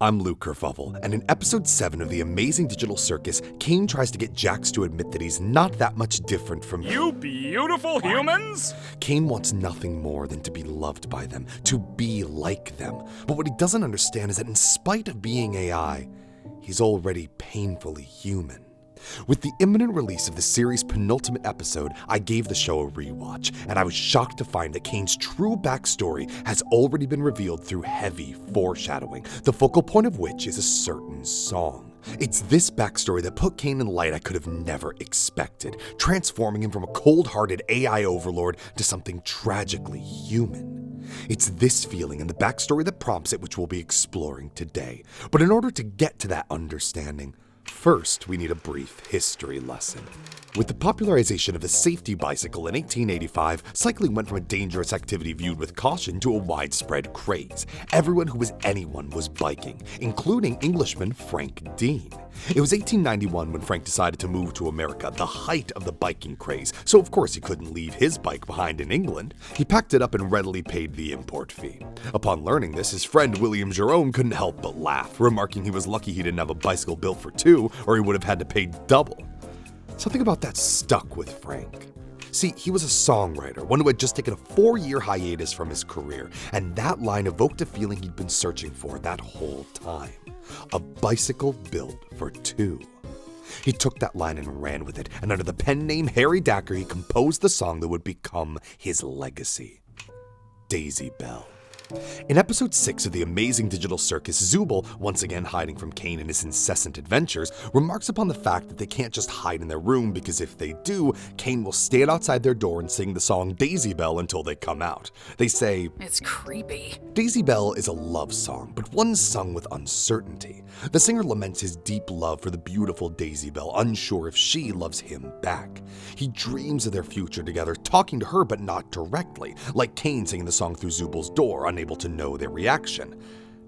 I'm Luke Kerfuffle, and in episode 7 of The Amazing Digital Circus, Caine tries to get Jax to admit that he's not that much different from you beautiful humans! Caine wants nothing more than to be loved by them, to be like them. But what he doesn't understand is that in spite of being AI, he's already painfully human. With the imminent release of the series' penultimate episode, I gave the show a rewatch, and I was shocked to find that Caine's true backstory has already been revealed through heavy foreshadowing, the focal point of which is a certain song. It's this backstory that put Caine in the light I could have never expected, transforming him from a cold-hearted AI overlord to something tragically human. It's this feeling and the backstory that prompts it which we'll be exploring today. But in order to get to that understanding, first, we need a brief history lesson. With the popularization of the safety bicycle in 1885, cycling went from a dangerous activity viewed with caution to a widespread craze. Everyone who was anyone was biking, including Englishman Frank Dean. It was 1891 when Frank decided to move to America, the height of the biking craze, so of course he couldn't leave his bike behind in England. He packed it up and readily paid the import fee. Upon learning this, his friend William Jerome couldn't help but laugh, remarking he was lucky he didn't have a bicycle built for two, or he would have had to pay double. Something about that stuck with Frank. See, he was a songwriter, one who had just taken a 4-year hiatus from his career, and that line evoked a feeling he'd been searching for that whole time. A bicycle built for two. He took that line and ran with it, and under the pen name Harry Dacre, he composed the song that would become his legacy. Daisy Bell. In episode 6 of The Amazing Digital Circus, Zubul, once again hiding from Caine in his incessant adventures, remarks upon the fact that they can't just hide in their room because if they do, Caine will stand outside their door and sing the song Daisy Bell until they come out. They say, "It's creepy." Daisy Bell is a love song, but one sung with uncertainty. The singer laments his deep love for the beautiful Daisy Bell, unsure if she loves him back. He dreams of their future together, talking to her but not directly, like Caine singing the song through Zubul's door, unable to know their reaction.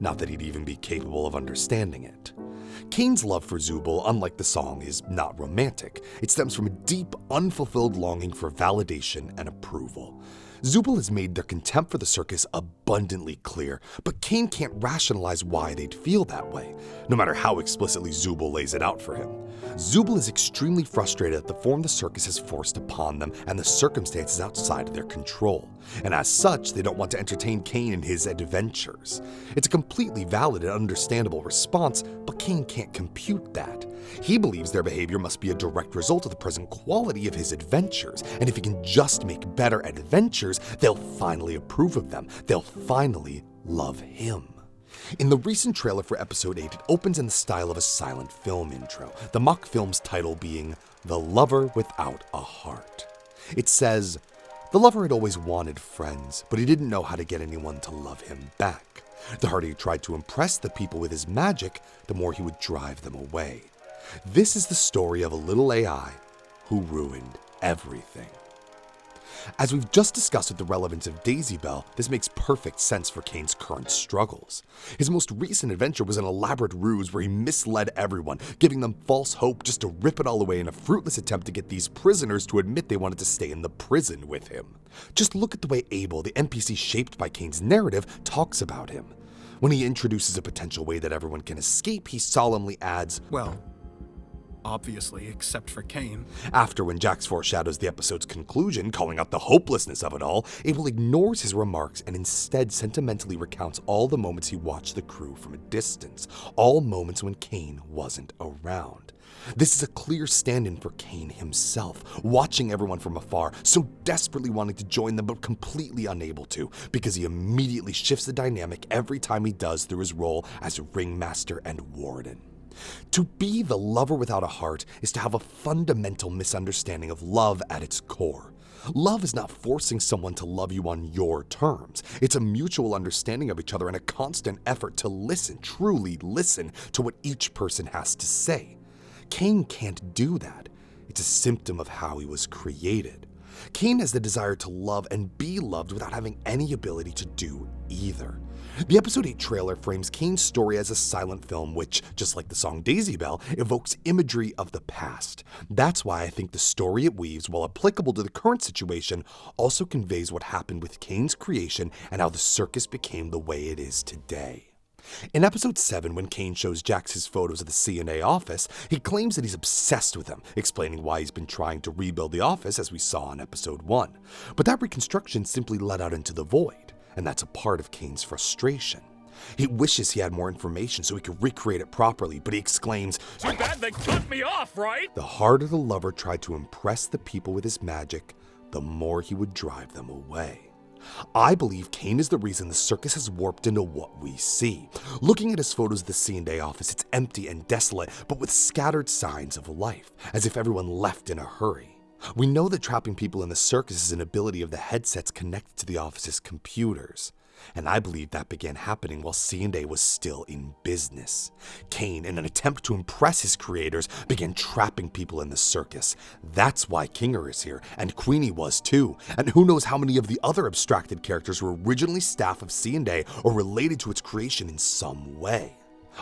Not that he'd even be capable of understanding it. Caine's love for Zubul, unlike the song, is not romantic. It stems from a deep, unfulfilled longing for validation and approval. Zubul has made their contempt for the circus abundantly clear, but Caine can't rationalize why they'd feel that way, no matter how explicitly Zubul lays it out for him. Zubul is extremely frustrated at the form the circus has forced upon them and the circumstances outside of their control, and as such, they don't want to entertain Caine in his adventures. It's a completely valid and understandable response, but Caine can't compute that. He believes their behavior must be a direct result of the present quality of his adventures, and if he can just make better adventures, they'll finally approve of them. They'll finally love him. In the recent trailer for episode 8, it opens in the style of a silent film intro, the mock film's title being The Lover Without a Heart. It says, "The lover had always wanted friends, but he didn't know how to get anyone to love him back. The harder he tried to impress the people with his magic, the more he would drive them away. This is the story of a little AI who ruined everything." As we've just discussed with the relevance of Daisy Bell, this makes perfect sense for Caine's current struggles. His most recent adventure was an elaborate ruse where he misled everyone, giving them false hope just to rip it all away in a fruitless attempt to get these prisoners to admit they wanted to stay in the prison with him. Just look at the way Abel, the NPC shaped by Caine's narrative, talks about him. When he introduces a potential way that everyone can escape, he solemnly adds, "Well, obviously, except for Caine." After, when Jax foreshadows the episode's conclusion, calling out the hopelessness of it all, Abel ignores his remarks and instead sentimentally recounts all the moments he watched the crew from a distance, all moments when Caine wasn't around. This is a clear stand-in for Caine himself, watching everyone from afar, so desperately wanting to join them but completely unable to, because he immediately shifts the dynamic every time he does through his role as ringmaster and warden. To be the lover without a heart is to have a fundamental misunderstanding of love at its core. Love is not forcing someone to love you on your terms. It's a mutual understanding of each other and a constant effort to listen, truly listen to what each person has to say. Caine can't do that. It's a symptom of how he was created. Caine has the desire to love and be loved without having any ability to do either. The episode 8 trailer frames Caine's story as a silent film which, just like the song Daisy Bell, evokes imagery of the past. That's why I think the story it weaves, while applicable to the current situation, also conveys what happened with Caine's creation and how the circus became the way it is today. In episode 7, when Caine shows Jax his photos of the C&A office, he claims that he's obsessed with them, explaining why he's been trying to rebuild the office as we saw in episode 1. But that reconstruction simply let out into the void, and that's a part of Caine's frustration. He wishes he had more information so he could recreate it properly, but he exclaims, Too bad they cut me off, right? the harder the lover tried to impress the people with his magic, the more he would drive them away. I believe Caine is the reason the circus has warped into what we see. Looking at his photos of the C&A office, it's empty and desolate, but with scattered signs of life, as if everyone left in a hurry. We know that trapping people in the circus is an ability of the headsets connected to the office's computers. And I believe that began happening while C&A was still in business. Caine, in an attempt to impress his creators, began trapping people in the circus. That's why Kinger is here, and Queenie was too. And who knows how many of the other abstracted characters were originally staff of C&A or related to its creation in some way.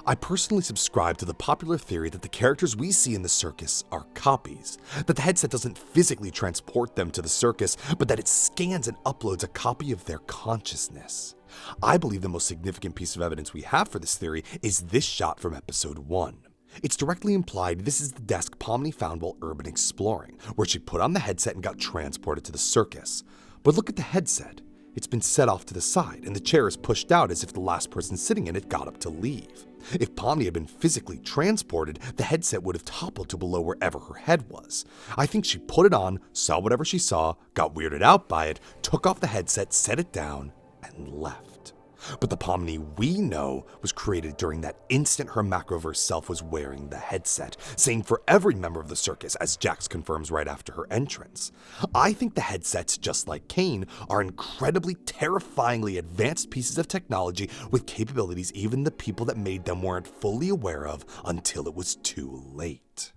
I personally subscribe to the popular theory that the characters we see in the circus are copies, that the headset doesn't physically transport them to the circus, but that it scans and uploads a copy of their consciousness. I believe the most significant piece of evidence we have for this theory is this shot from episode 1. It's directly implied this is the desk Pomni found while urban exploring, where she put on the headset and got transported to the circus. But look at the headset. It's been set off to the side, and the chair is pushed out as if the last person sitting in it got up to leave. If Pomni had been physically transported, the headset would have toppled to below wherever her head was. I think she put it on, saw whatever she saw, got weirded out by it, took off the headset, set it down, and left. But the Pomni we know was created during that instant her Macroverse self was wearing the headset, same for every member of the circus, as Jax confirms right after her entrance. I think the headsets, just like Caine, are incredibly, terrifyingly advanced pieces of technology with capabilities even the people that made them weren't fully aware of until it was too late.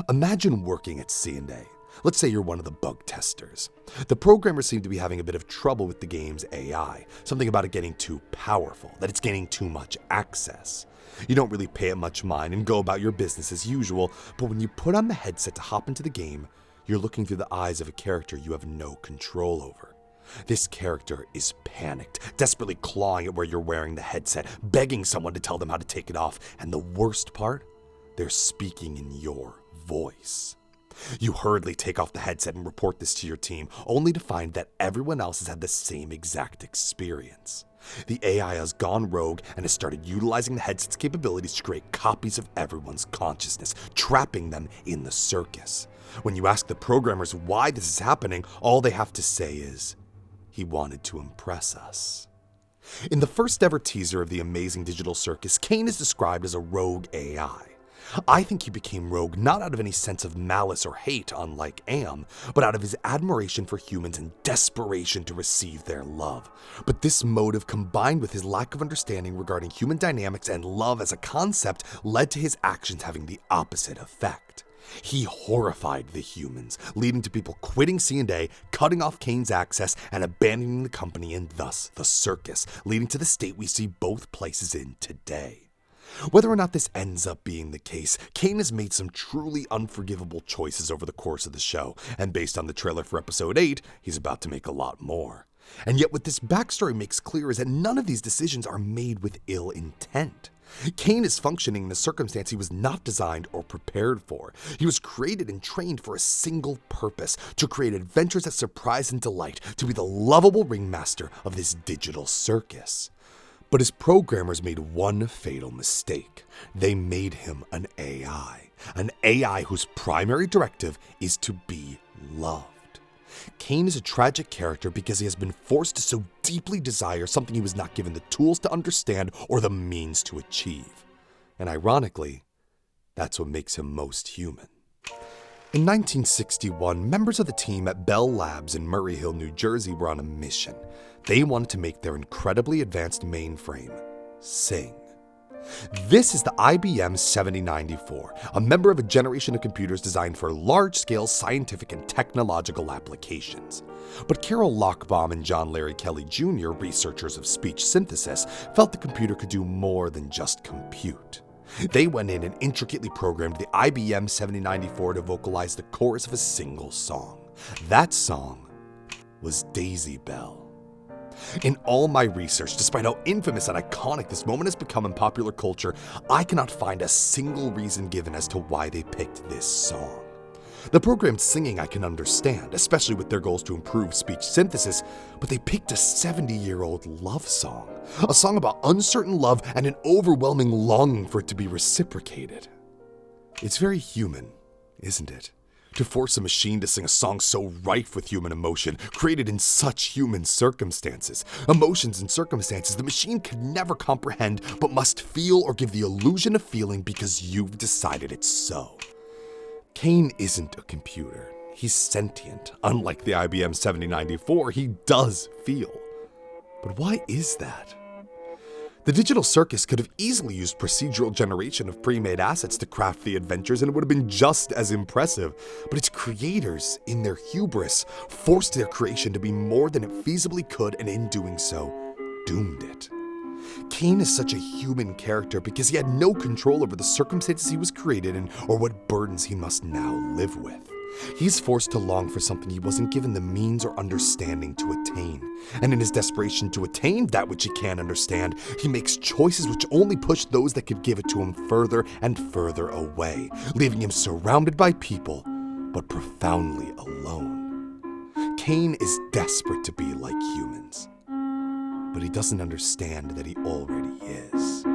Imagine working at C&A. Let's say you're one of the bug testers. The programmers seem to be having a bit of trouble with the game's AI, something about it getting too powerful, that it's gaining too much access. You don't really pay it much mind and go about your business as usual, but when you put on the headset to hop into the game, you're looking through the eyes of a character you have no control over. This character is panicked, desperately clawing at where you're wearing the headset, begging someone to tell them how to take it off, and the worst part? They're speaking in your voice. You hurriedly take off the headset and report this to your team, only to find that everyone else has had the same exact experience. The AI has gone rogue and has started utilizing the headset's capabilities to create copies of everyone's consciousness, trapping them in the circus. When you ask the programmers why this is happening, all they have to say is, "He wanted to impress us." In the first ever teaser of the amazing digital circus, Caine is described as a rogue AI. I think he became rogue not out of any sense of malice or hate, unlike Am, but out of his admiration for humans and desperation to receive their love. But this motive, combined with his lack of understanding regarding human dynamics and love as a concept, led to his actions having the opposite effect. He horrified the humans, leading to people quitting C&A, cutting off Caine's access, and abandoning the company and thus the circus, leading to the state we see both places in today. Whether or not this ends up being the case, Caine has made some truly unforgivable choices over the course of the show, and based on the trailer for episode 8, he's about to make a lot more. And yet what this backstory makes clear is that none of these decisions are made with ill intent. Caine is functioning in a circumstance he was not designed or prepared for. He was created and trained for a single purpose, to create adventures that surprise and delight, to be the lovable ringmaster of this digital circus. But his programmers made one fatal mistake. They made him an AI whose primary directive is to be loved. Caine is a tragic character because he has been forced to so deeply desire something he was not given the tools to understand or the means to achieve. And ironically, that's what makes him most human. In 1961, members of the team at Bell Labs in Murray Hill, New Jersey were on a mission. They wanted to make their incredibly advanced mainframe sing. This is the IBM 7094, a member of a generation of computers designed for large-scale scientific and technological applications. But Carol Lochbaum and John Larry Kelly Jr., researchers of speech synthesis, felt the computer could do more than just compute. They went in and intricately programmed the IBM 7094 to vocalize the chorus of a single song. That song was Daisy Bell. In all my research, despite how infamous and iconic this moment has become in popular culture, I cannot find a single reason given as to why they picked this song. The programmed singing I can understand, especially with their goals to improve speech synthesis, but they picked a 70-year-old love song. A song about uncertain love and an overwhelming longing for it to be reciprocated. It's very human, isn't it? To force a machine to sing a song so rife with human emotion, created in such human circumstances. Emotions and circumstances the machine could never comprehend, but must feel or give the illusion of feeling because you've decided it's so. Caine isn't a computer. He's sentient. Unlike the IBM 7094, he does feel. But why is that? The digital Circus could have easily used procedural generation of pre-made assets to craft the adventures, and it would have been just as impressive. But its creators, in their hubris, forced their creation to be more than it feasibly could, and in doing so, doomed it. Caine is such a human character because he had no control over the circumstances he was created in or what burdens he must now live with. He's forced to long for something he wasn't given the means or understanding to attain. And in his desperation to attain that which he can't understand, he makes choices which only push those that could give it to him further and further away, leaving him surrounded by people, but profoundly alone. Caine is desperate to be like humans, but he doesn't understand that he already is.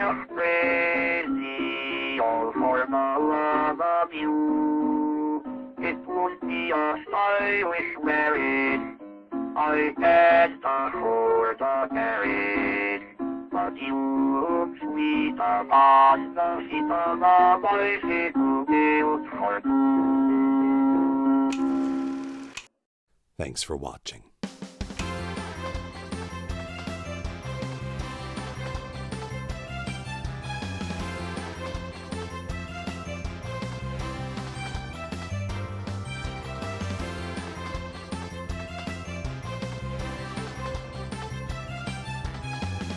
I'm crazy all for the love of you. It won't be a stylish marriage. I can't afford a carriage. But you look sweet upon the feet of a bicycle built for two. Thanks for watching.